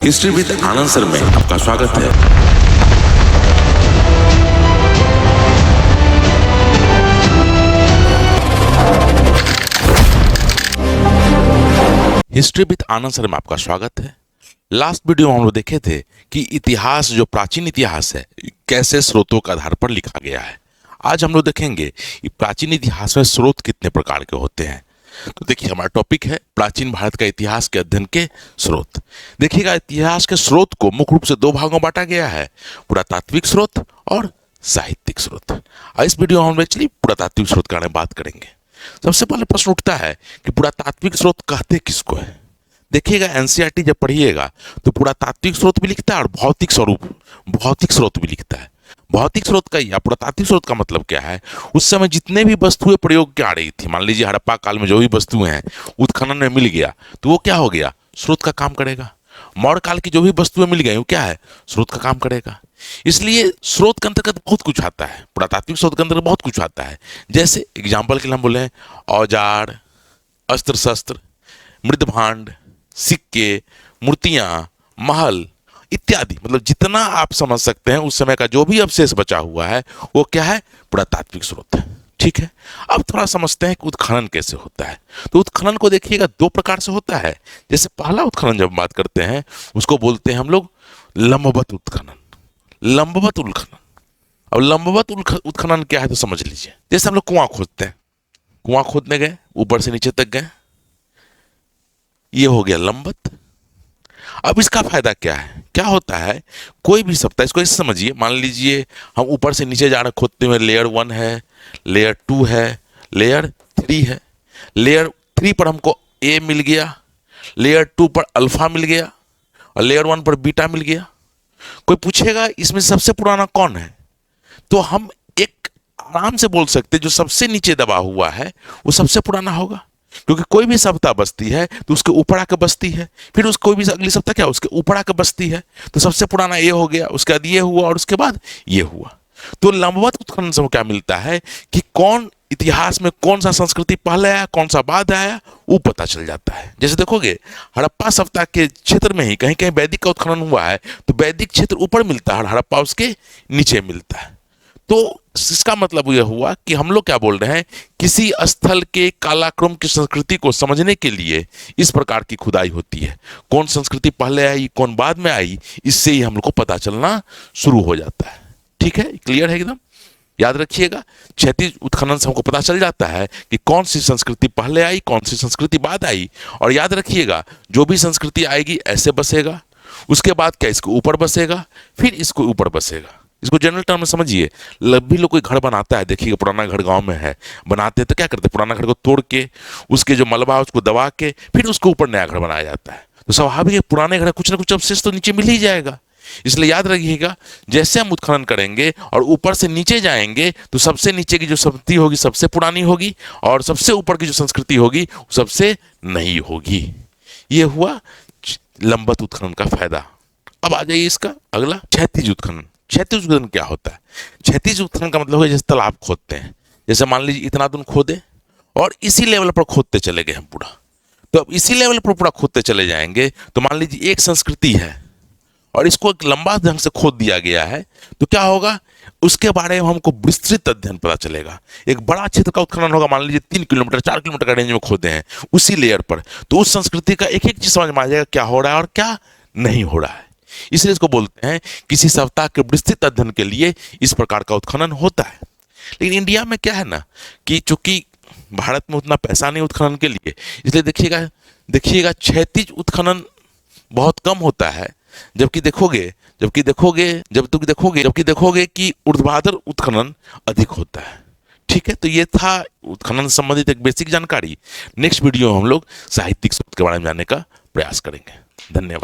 History with Anand sir में आपका स्वागत है। हिस्ट्री विद आनंद सर में आपका स्वागत है। लास्ट वीडियो में हम लोग देखे थे कि इतिहास जो प्राचीन इतिहास है कैसे स्रोतों के आधार पर लिखा गया है। आज हम लोग देखेंगे कि प्राचीन इतिहास में स्रोत कितने प्रकार के होते हैं। तो देखिए, हमारा टॉपिक है प्राचीन भारत का इतिहास के अध्ययन के स्रोत। देखिएगा, इतिहास के स्रोत को मुख्य रूप से दो भागों में बांटा गया है, पुरातात्विक स्रोत और साहित्यिक स्रोत। इस वीडियो में हम एक्चुअली पुरातात्विक स्रोत के बारे में बात करेंगे। सबसे पहले प्रश्न उठता है कि पुरातात्विक स्रोत कहते किसको है। देखिएगा, एनसीईआरटी जब पढ़िएगा तो पुरातात्विक स्रोत भी लिखता है और भौतिक स्रोत भी लिखता है। भौतिक स्रोत का या पुरातात्विक स्रोत का मतलब क्या है, उस समय जितने भी वस्तुएं प्रयोग की आ रही थी, मान लीजिए हड़प्पा काल में जो भी वस्तुएं हैं उत्खनन में मिल गया तो वो क्या हो गया, स्रोत का काम करेगा। मौर्य काल की जो भी वस्तुएं मिल गई वो क्या है, स्रोत का काम करेगा। इसलिए स्रोत के अंतर्गत बहुत कुछ आता है, पुरातात्विक स्रोत के अंतर्गत बहुत कुछ आता है। जैसे एग्जाम्पल के लिए हम बोले औजार, अस्त्र शस्त्र, मृदभांड, सिक्के, मूर्तियां, महल इत्यादि, मतलब जितना आप समझ सकते हैं उस समय का जो भी अवशेष बचा हुआ है वो क्या है, पुरातात्विक स्रोत है। ठीक है, अब थोड़ा समझते हैं कि उत्खनन कैसे होता है। तो उत्खनन को देखिएगा दो प्रकार से होता है। जैसे पहला उत्खनन जब बात करते हैं उसको बोलते हैं हम लोग लंबवत उत्खनन। लंबवत उत्खनन, अब लंबवत उत्खनन क्या है तो समझ लीजिए। जैसे हम लोग कुआं खोदते हैं, कुआं खोदने गए, ऊपर से नीचे तक गए, ये हो गया लंबवत। अब इसका फायदा क्या है, क्या होता है, कोई भी सप्ताह, इसको ऐसे समझिए, मान लीजिए हम ऊपर से नीचे जा रहे खोदते हुए, लेयर 1 है, लेयर 2 है, लेयर 3 है। लेयर 3 पर हमको ए मिल गया, लेयर 2 पर अल्फा मिल गया और लेयर 1 पर बीटा मिल गया। कोई पूछेगा इसमें सबसे पुराना कौन है, तो हम एक आराम से बोल सकते जो सबसे नीचे दबा हुआ है वो सबसे पुराना होगा, क्योंकि कोई भी सप्ताह बसती है तो उसके ऊपर आकर बसती है, फिर उसको कोई भी अगली सप्ताह क्या उसके ऊपर आकर बसती है, तो सबसे पुराना ये हो गया, उसके बाद ये हुआ और उसके बाद ये हुआ। तो लंबवत उत्खनन से क्या मिलता है कि कौन इतिहास में कौन सा संस्कृति पहले आया कौन सा बाद आया वो पता चल जाता है। जैसे देखोगे हड़प्पा सप्ताह के क्षेत्र में ही कहीं कहीं वैदिक का उत्खनन हुआ है तो वैदिक क्षेत्र ऊपर मिलता है और हड़प्पा उसके नीचे मिलता है। तो इसका मतलब यह हुआ कि हम लोग क्या बोल रहे हैं, किसी स्थल के कालाक्रम की संस्कृति को समझने के लिए इस प्रकार की खुदाई होती है। कौन संस्कृति पहले आई कौन बाद में आई, इससे ही हम लोग को पता चलना शुरू हो जाता है। ठीक है, क्लियर है एकदम। याद रखिएगा, क्षैतिज उत्खनन से हमको पता चल जाता है कि कौन सी संस्कृति पहले आई कौन सी संस्कृति बाद आई। और याद रखिएगा, जो भी संस्कृति आएगी ऐसे बसेगा, उसके बाद क्या इसको ऊपर बसेगा, फिर इसको ऊपर बसेगा। इसको जनरल टर्म में समझिए, भी लोग कोई घर बनाता है, देखिएगा पुराना घर गांव में है, बनाते हैं तो क्या करते हैं, पुराना घर को तोड़ के उसके जो मलबा है उसको दबा के फिर उसके ऊपर नया घर बनाया जाता है। तो स्वाभाविक है पुराने घर कुछ ना कुछ अवशेष तो नीचे मिल ही जाएगा। इसलिए याद रखिएगा, जैसे हम उत्खनन करेंगे और ऊपर से नीचे जाएंगे तो सबसे नीचे की जो संस्कृति होगी सबसे पुरानी होगी और सबसे ऊपर की जो संस्कृति होगी सबसे नई होगी। ये हुआ लंबवत उत्खनन का फायदा। अब आ जाइए इसका अगला, क्षैतिज उत्खनन। क्षैतिज उत्खनन क्या होता है? क्षैतिज उत्खनन का मतलब है जैसे तालाब खोदते हैं, जैसे मान लीजिए इतना दूर खोदे और इसी लेवल पर खोदते चले गए हम पूरा, तो अब इसी लेवल पर पूरा खोदते चले जाएंगे तो मान लीजिए एक संस्कृति है और इसको एक लंबा ढंग से खोद दिया गया है तो क्या होगा, उसके बारे में हमको विस्तृत अध्ययन पता चलेगा। एक बड़ा क्षेत्र का उत्खनन होगा, मान लीजिए 3 किलोमीटर 4 किलोमीटर का रेंज में खोदे हैं उसी लेयर पर, तो उस संस्कृति का एक एक चीज समझ में आ जाएगा क्या हो रहा है और क्या नहीं हो रहा है। इसलिए इसको बोलते हैं किसी सप्ताह के विस्तृत अध्ययन के लिए इस प्रकार का उत्खनन होता है। लेकिन इंडिया में क्या है ना कि चूंकि भारत में उतना पैसा नहीं उत्खनन के लिए, इसलिए देखिएगा क्षैतिज उत्खनन बहुत कम होता है, जबकि देखोगे कि ऊर्ध्वाधर उत्खनन अधिक होता है। ठीक है, तो ये था उत्खनन से संबंधित एक बेसिक जानकारी। नेक्स्ट वीडियो में हम लोग साहित्यिक स्रोत के बारे में जानने का प्रयास करेंगे। धन्यवाद।